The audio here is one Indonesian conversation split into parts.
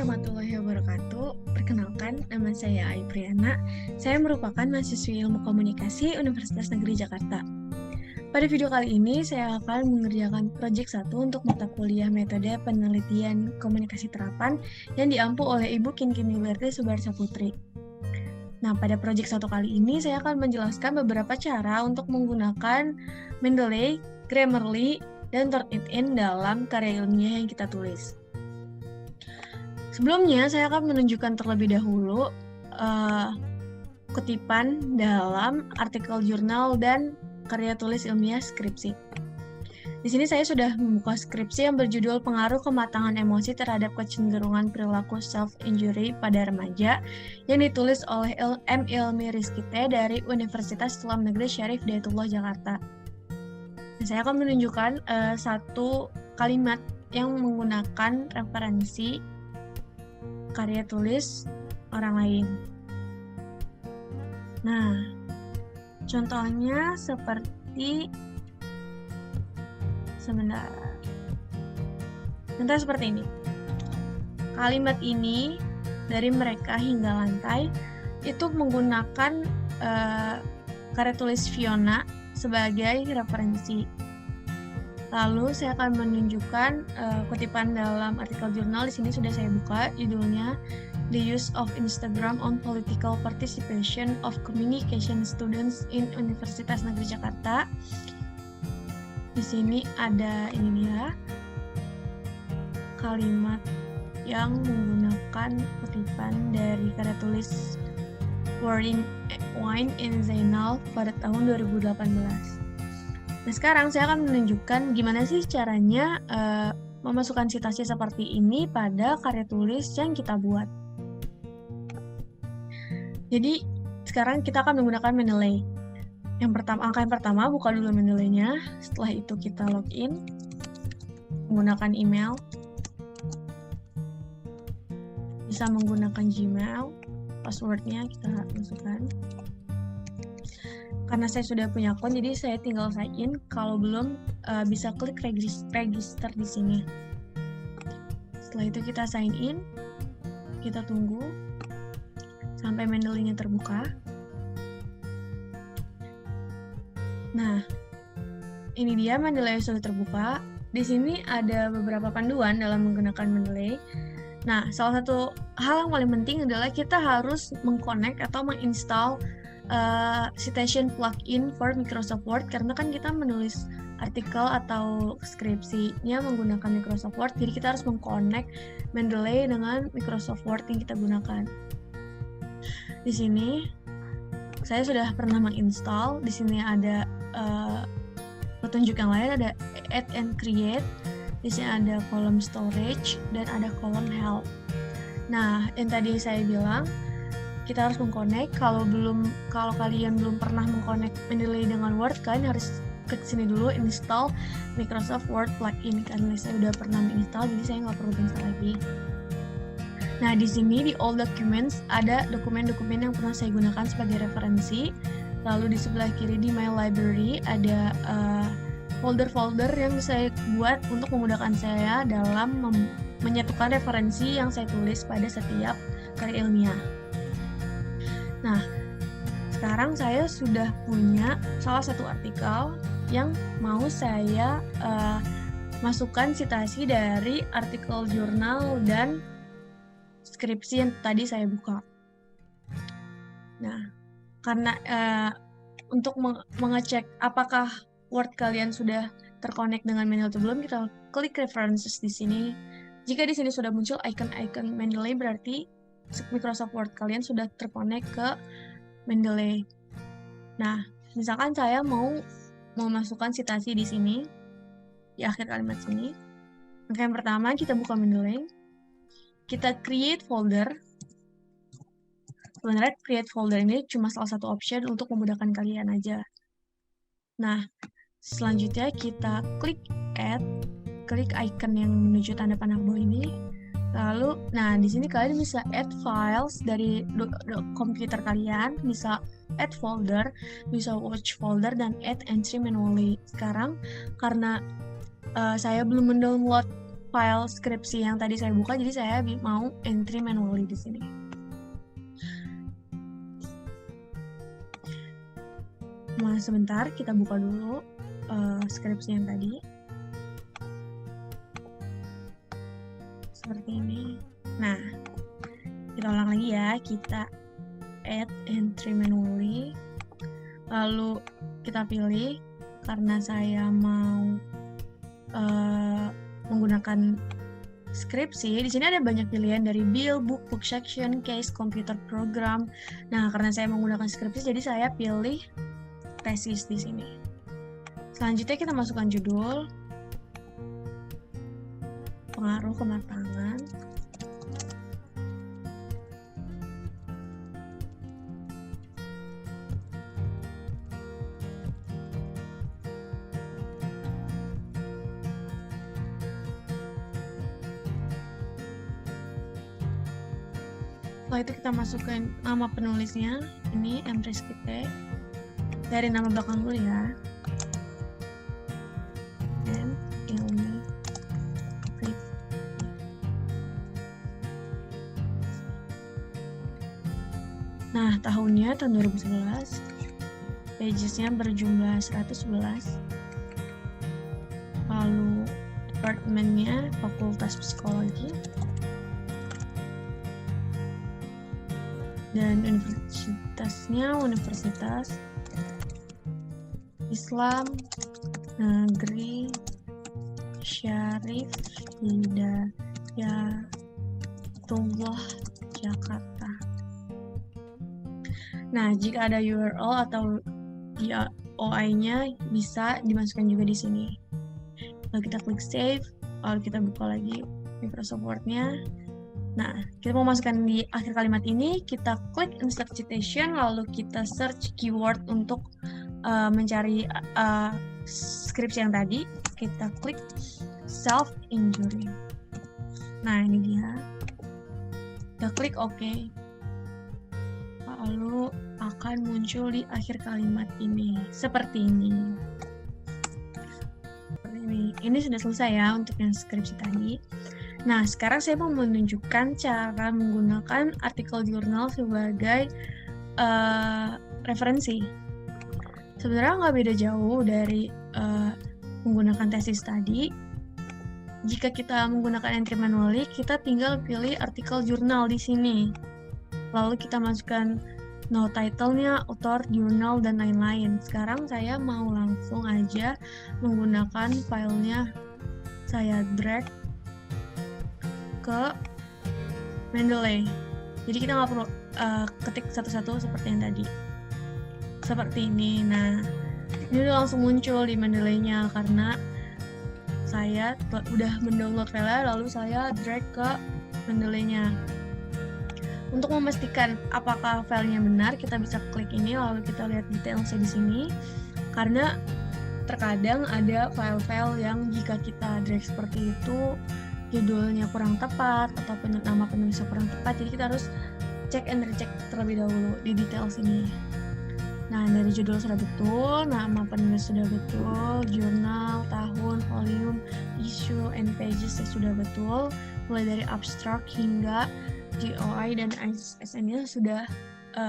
warahmatullahi wabarakatuh. Perkenalkan, nama saya Aipriana. Saya merupakan mahasiswi Ilmu Komunikasi Universitas Negeri Jakarta. Pada video kali ini, saya akan mengerjakan proyek 1 untuk mata kuliah metode penelitian komunikasi terapan yang diampu oleh Ibu Kinkin Yuliarti Subarsa Putri. Nah, pada proyek 1 kali ini, saya akan menjelaskan beberapa cara untuk menggunakan Mendeley, Grammarly, dan Turnitin dalam karya ilmiah yang kita tulis. Sebelumnya, saya akan menunjukkan terlebih dahulu kutipan dalam artikel jurnal dan karya tulis ilmiah skripsi. Di sini saya sudah membuka skripsi yang berjudul Pengaruh Kematangan Emosi Terhadap Kecenderungan Perilaku Self-Injury pada Remaja yang ditulis oleh M. Ilmi Rizkite dari Universitas Islam Negeri Syarif Hidayatullah Jakarta. Nah, saya akan menunjukkan satu kalimat yang menggunakan referensi karya tulis orang lain. Nah, contohnya seperti seperti ini. Kalimat ini dari mereka hingga lantai itu menggunakan karya tulis Fiona sebagai referensi. Lalu saya akan menunjukkan kutipan dalam artikel jurnal. Di sini sudah saya buka, judulnya The Use of Instagram on Political Participation of Communication Students in Universitas Negeri Jakarta. Di sini ada ini dia, kalimat yang menggunakan kutipan dari karya tulis Wine in Zainal pada tahun 2018. Nah, sekarang saya akan menunjukkan gimana sih caranya memasukkan citasi seperti ini pada karya tulis yang kita buat. Jadi, sekarang kita akan menggunakan Mendeley. Angka yang pertama, buka dulu Mendeley-nya. Setelah itu kita login menggunakan email. Bisa menggunakan Gmail. Password-nya kita masukkan. Karena saya sudah punya akun, jadi saya tinggal sign in. Kalau belum, bisa klik register di sini. Setelah itu kita sign in, kita tunggu sampai Mendeley-nya terbuka. Nah, ini dia Mendeley sudah terbuka. Di sini ada beberapa panduan dalam menggunakan Mendeley. Nah, salah satu hal yang paling penting adalah kita harus mengconnect atau menginstal citation plugin for Microsoft Word, karena kan kita menulis artikel atau skripsinya menggunakan Microsoft Word, jadi kita harus mengconnect Mendeley dengan Microsoft Word yang kita gunakan. Di sini saya sudah pernah menginstal. Di sini ada petunjuk yang lain, ada add and create. Di sini ada kolom storage dan ada kolom help. Nah, yang tadi saya bilang, kita harus mengconnect. Kalau kalian belum pernah mengconnect Mendeley dengan Word, kalian harus klik sini dulu, install Microsoft Word plugin. Karena saya udah pernah menginstal, jadi saya nggak perlu install lagi. Nah, di sini di all documents ada dokumen-dokumen yang pernah saya gunakan sebagai referensi. Lalu di sebelah kiri di my library ada folder-folder yang saya buat untuk memudahkan saya dalam menyatukan referensi yang saya tulis pada setiap karya ilmiah. Nah, sekarang saya sudah punya salah satu artikel yang mau saya masukkan citasi dari artikel jurnal dan skripsi yang tadi saya buka. Nah, karena untuk mengecek apakah Word kalian sudah terkonek dengan Mendeley atau belum, kita klik references di sini. Jika di sini sudah muncul icon-icon Mendeley, berarti Microsoft Word kalian sudah terkonek ke Mendeley. Nah, misalkan saya mau masukkan citasi di sini, di akhir kalimat sini. Maka yang pertama, kita buka Mendeley. Kita create folder. Sebenarnya create folder ini cuma salah satu option untuk memudahkan kalian aja. Nah, selanjutnya kita klik add, klik icon yang menuju tanda panah ke bawah ini. Lalu, nah di sini kalian bisa add files dari komputer kalian, bisa add folder, bisa watch folder, dan add entry manually. Sekarang, karena saya belum mendownload file skripsi yang tadi saya buka, jadi saya mau entry manually di sini. Nah, sebentar kita buka dulu skripsi yang tadi. Seperti ini. Nah, kita ulang lagi ya, kita add entry manually, lalu kita pilih, karena saya mau menggunakan skripsi, di sini ada banyak pilihan dari bill, book, book section, case, computer program. Nah, karena saya menggunakan skripsi, jadi saya pilih tesis di sini. Selanjutnya kita masukkan judul, pengaruh kematangan, setelah itu kita masukkan nama penulisnya, ini M. Rizky T. Dari nama belakang dulu ya, M. Ilmi Rizky. Nah, tahunnya tahun 2011, pagesnya berjumlah 111, lalu departemennya Fakultas Psikologi, dan universitasnya Universitas Islam Negeri Syarif Hidayatullah Jakarta. Nah, jika ada URL atau OI-nya bisa dimasukkan juga di sini. Lalu kita klik save, lalu kita buka lagi Microsoft Word-nya. Nah, kita mau masukkan di akhir kalimat ini, kita klik insert citation, lalu kita search keyword untuk mencari skripsi yang tadi. Kita klik self-injury. Nah, ini dia. Kita klik OK. Lalu akan muncul di akhir kalimat ini, seperti ini. Ini sudah selesai ya untuk yang skripsi tadi. Nah, sekarang saya mau menunjukkan cara menggunakan artikel jurnal sebagai referensi. Sebenarnya nggak beda jauh dari menggunakan tesis tadi. Jika kita menggunakan entry manually, kita tinggal pilih artikel jurnal di sini. Lalu kita masukkan no title-nya, author, jurnal, dan lain-lain. Sekarang saya mau langsung aja menggunakan filenya. Saya drag ke Mendeley. Jadi kita nggak perlu ketik satu-satu seperti yang tadi. Seperti ini. Nah, ini udah langsung muncul di Mendeley-nya karena saya udah mendownload file, lalu saya drag ke Mendeley-nya. Untuk memastikan apakah filenya benar, kita bisa klik ini, lalu kita lihat detailnya di sini. Karena terkadang ada file-file yang jika kita drag seperti itu, judulnya kurang tepat atau nama penulisnya kurang tepat, jadi kita harus cek and recheck terlebih dahulu di detail sini. Nah, dari judul sudah betul, nama penulis sudah betul, jurnal, tahun, volume, issue, and pages sudah betul, mulai dari abstrak hingga GOI dan ISSN-nya sudah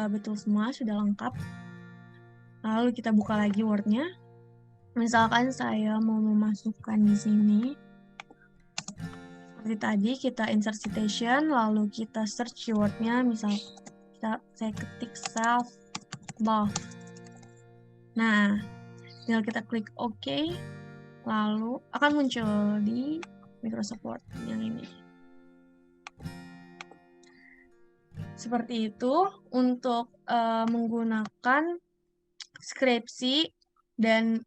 betul semua, sudah lengkap. Lalu kita buka lagi Word-nya. Misalkan saya mau memasukkan di sini, seperti tadi, kita insert citation, lalu kita search keyword-nya, misal saya ketik self-love. Nah, tinggal kita klik OK, lalu akan muncul di Microsoft Word yang ini. Seperti itu untuk menggunakan skripsi dan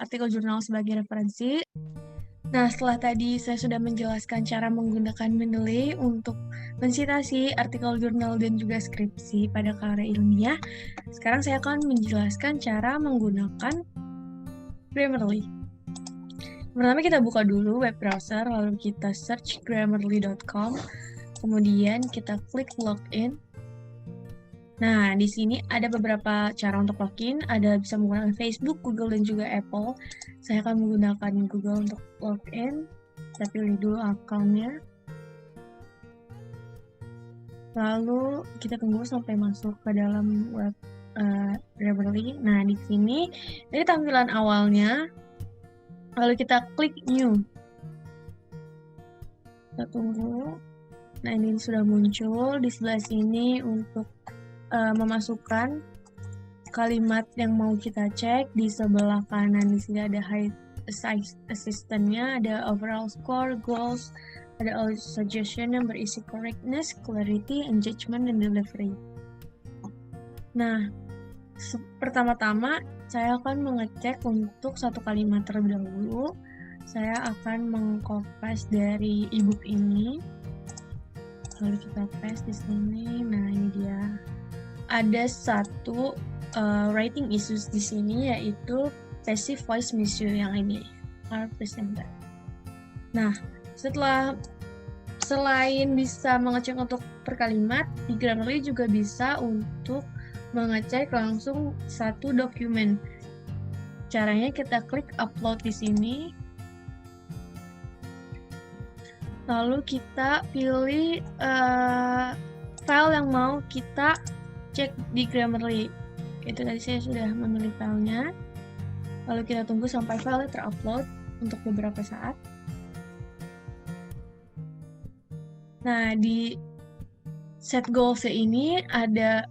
artikel jurnal sebagai referensi. Nah, setelah tadi saya sudah menjelaskan cara menggunakan Mendeley untuk mensitasi artikel jurnal dan juga skripsi pada karya ilmiah, sekarang saya akan menjelaskan cara menggunakan Grammarly. Pertama kita buka dulu web browser, lalu kita search grammarly.com, kemudian kita klik login. Nah, di sini ada beberapa cara untuk login, ada bisa menggunakan Facebook, Google, dan juga Apple. Saya akan menggunakan Google untuk login. Kita pilih dulu akunnya. Lalu kita tunggu sampai masuk ke dalam web Grammarly. Nah, di sini ini tampilan awalnya. Lalu kita klik new. Kita tunggu. Nah, ini sudah muncul di sebelah sini untuk memasukkan kalimat yang mau kita cek. Di sebelah kanan di sini ada hide assistant-nya, ada overall score, goals, ada all suggestion yang berisi correctness, clarity, engagement, dan delivery. Nah, pertama-tama saya akan mengecek untuk satu kalimat terlebih dahulu. Saya akan mengcopy dari ebook ini. Lalu kita paste di sini. Nah, ini dia. Ada satu writing issues di sini, yaitu passive voice misuse yang ini. Presenter. Nah, selain bisa mengecek untuk per kalimat, di Grammarly juga bisa untuk mengecek langsung satu dokumen. Caranya kita klik upload di sini. Lalu kita pilih file yang mau kita cek di Grammarly. Itu tadi saya sudah memilih filenya. Lalu kita tunggu sampai file terupload untuk beberapa saat. Nah, di set goals ini ada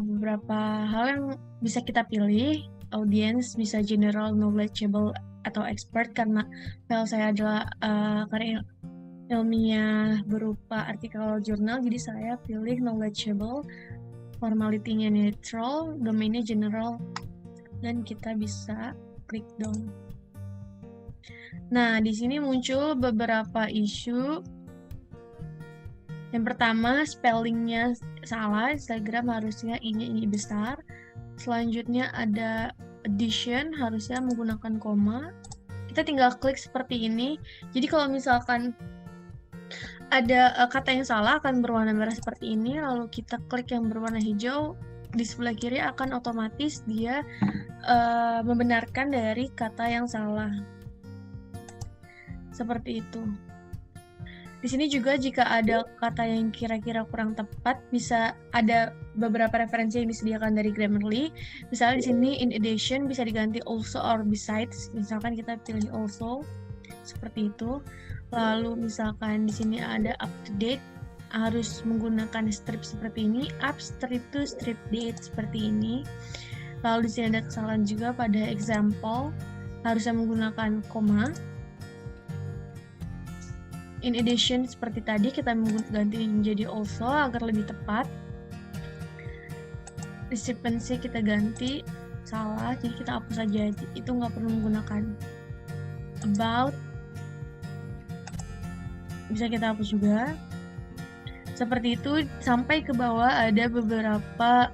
beberapa hal yang bisa kita pilih. Audience bisa general, knowledgeable, atau expert, karena file saya adalah karya ilmiah berupa artikel jurnal, jadi saya pilih knowledgeable, formality-nya neutral, domainnya general, dan kita bisa klik done. Nah, di sini muncul beberapa isu. Yang pertama, spellingnya salah, Instagram harusnya ini besar. Selanjutnya ada addition, harusnya menggunakan koma. Kita tinggal klik seperti ini. Jadi kalau misalkan ada kata yang salah akan berwarna merah seperti ini, lalu kita klik yang berwarna hijau, di sebelah kiri akan otomatis dia membenarkan dari kata yang salah. Seperti itu. Di sini juga jika ada kata yang kira-kira kurang tepat, bisa ada beberapa referensi yang disediakan dari Grammarly. Misalnya di sini in addition bisa diganti also or besides. Misalkan kita pilih also, seperti itu. Lalu misalkan di sini ada up to date, harus menggunakan strip seperti ini, up strip to strip date seperti ini. Lalu di sini ada kesalahan juga pada example, harusnya menggunakan koma. In addition seperti tadi kita ganti menjadi also agar lebih tepat. Recipiency kita ganti salah, jadi kita hapus saja, itu nggak perlu menggunakan. About bisa kita hapus juga. Seperti itu, sampai ke bawah ada beberapa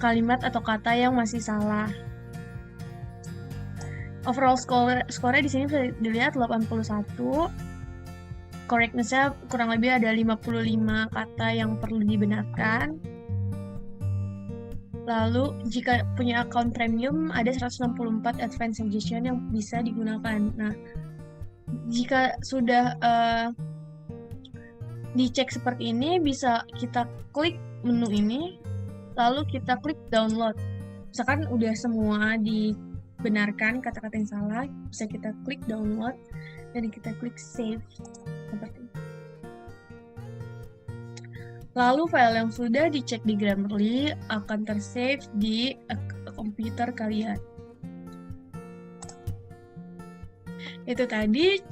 kalimat atau kata yang masih salah. Overall score-nya di sini bisa dilihat 81. Correctness-nya kurang lebih ada 55 kata yang perlu dibenarkan. Lalu jika punya account premium ada 164 advanced suggestion yang bisa digunakan. Nah, jika sudah dicek seperti ini, bisa kita klik menu ini, lalu kita klik download. Misalkan udah semua dibenarkan kata-kata yang salah, bisa kita klik download dan kita klik save seperti ini. Lalu file yang sudah dicek di Grammarly akan tersave di komputer kalian. Itu tadi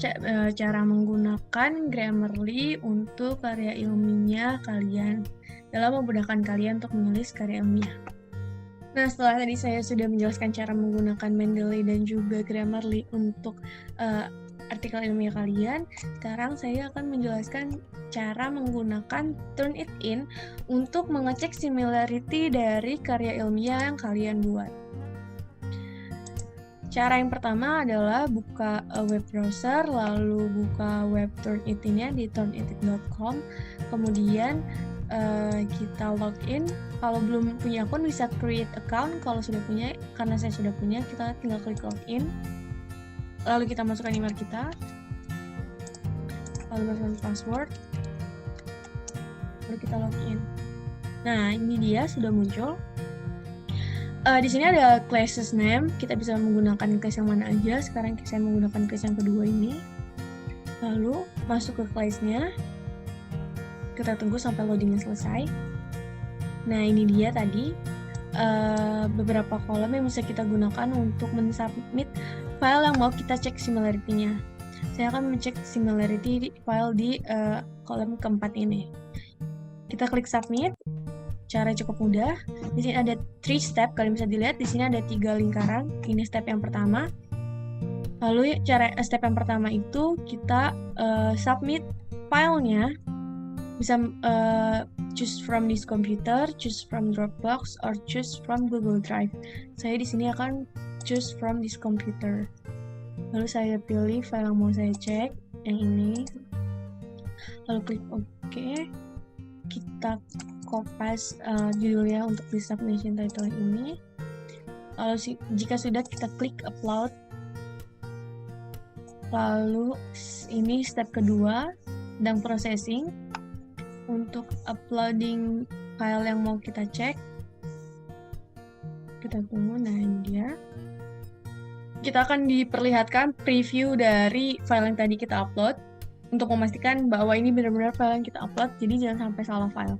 cara menggunakan Grammarly untuk karya ilmiah kalian, dalam memudahkan kalian untuk menulis karya ilmiah. Nah, setelah tadi saya sudah menjelaskan cara menggunakan Mendeley dan juga Grammarly untuk artikel ilmiah kalian, sekarang saya akan menjelaskan cara menggunakan Turnitin untuk mengecek similarity dari karya ilmiah yang kalian buat. Cara yang pertama adalah buka web browser, lalu buka web Turnitin-nya di turnitin.com, kemudian kita login. Kalau belum punya akun bisa create account, kalau sudah punya, karena saya sudah punya, kita tinggal klik login. Lalu kita masukkan email kita. lalu masukkan password, lalu kita login. Nah, ini dia sudah muncul. Di sini ada classes name, kita bisa menggunakan class yang mana aja. Sekarang saya menggunakan class yang kedua ini. Lalu masuk ke class-nya, kita tunggu sampai loadingnya selesai. Nah, ini dia tadi beberapa kolom yang bisa kita gunakan untuk mensubmit file yang mau kita cek similarity-nya. Saya akan mencek similarity file di kolom keempat ini. Kita klik submit. Cara cukup mudah. Di sini ada 3 step, kalian bisa dilihat di sini ada 3 lingkaran. Ini step yang pertama. Lalu step yang pertama itu kita submit filenya. Bisa choose from this computer, choose from Dropbox, or choose from Google Drive. Saya di sini akan choose from this computer. Lalu saya pilih file yang mau saya cek, yang ini. Lalu klik OK. Kita copy judulnya untuk di submission title ini. Lalu jika sudah, kita klik upload. Lalu ini step kedua, sedang processing untuk uploading file yang mau kita cek. Kita tunggu. Nah, ini dia. Kita akan diperlihatkan preview dari file yang tadi kita upload untuk memastikan bahwa ini benar-benar file yang kita upload, jadi jangan sampai salah file.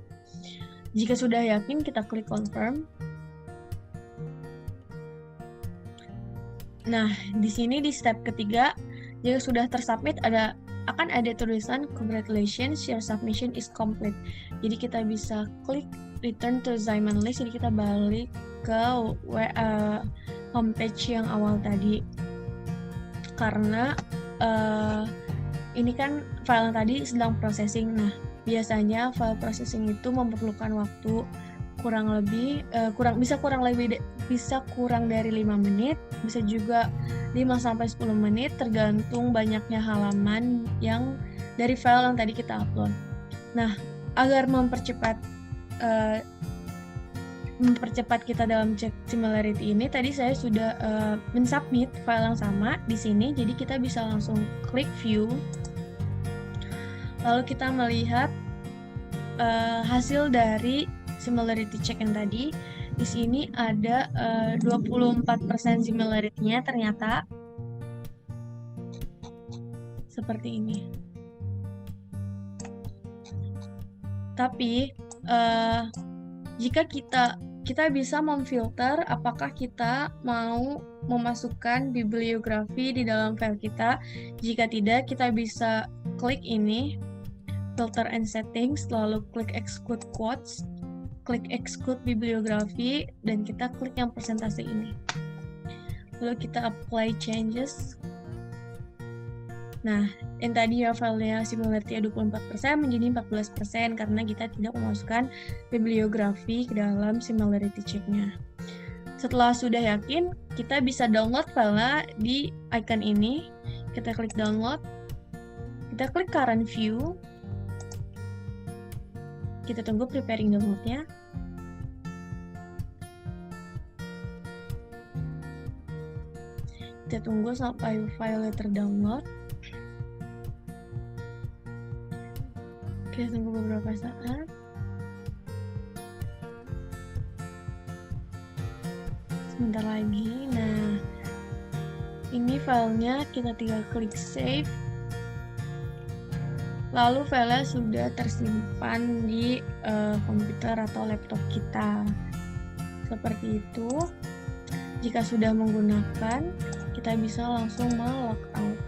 Jika sudah yakin, kita klik confirm. Nah, di sini di step ketiga, jika sudah tersubmit akan ada tulisan congratulations, your submission is complete. Jadi kita bisa klik return to assignment list, jadi kita balik ke homepage yang awal tadi. Karena ini kan file yang tadi sedang processing. Nah, biasanya file processing itu memerlukan waktu kurang dari 5 menit, bisa juga 5-10 menit, tergantung banyaknya halaman yang dari file yang tadi kita upload. Nah, agar mempercepat kita dalam cek similarity ini, tadi saya sudah mensubmit file yang sama di sini, jadi kita bisa langsung klik view. Lalu kita melihat hasil dari similarity check yang tadi. Di sini ada 24% similarity-nya ternyata. Seperti ini. Tapi jika kita bisa memfilter apakah kita mau memasukkan bibliografi di dalam file kita. Jika tidak, kita bisa klik ini, filter and settings, lalu klik exclude quotes, klik exclude bibliografi, dan kita klik yang persentase ini. Lalu kita apply changes. Nah, yang tadi ya filenya similarity 24% menjadi 14% karena kita tidak memasukkan bibliografi ke dalam similarity check-nya. Setelah sudah yakin, kita bisa download filenya di icon ini. Kita klik download. Kita klik current view. Kita tunggu preparing download-nya. Kita tunggu sampai filenya terdownload. Kita tunggu beberapa saat. Sebentar lagi. Nah, ini filenya, kita tinggal klik save. Lalu filenya sudah tersimpan di komputer atau laptop kita. Seperti itu. Jika sudah menggunakan, kita bisa langsung log out.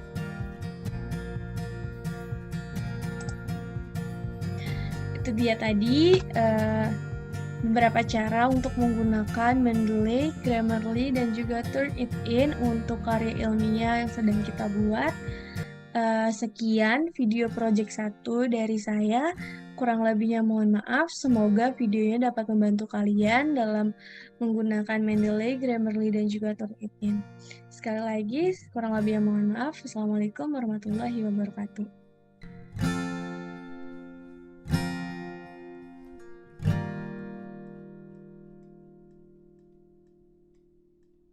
Itu dia tadi beberapa cara untuk menggunakan Mendeley, Grammarly, dan juga Turnitin untuk karya ilmiah yang sedang kita buat. Sekian video project 1 dari saya. Kurang lebihnya mohon maaf. Semoga videonya dapat membantu kalian dalam menggunakan Mendeley, Grammarly, dan juga Turnitin. Sekali lagi, kurang lebihnya mohon maaf. Assalamualaikum warahmatullahi wabarakatuh.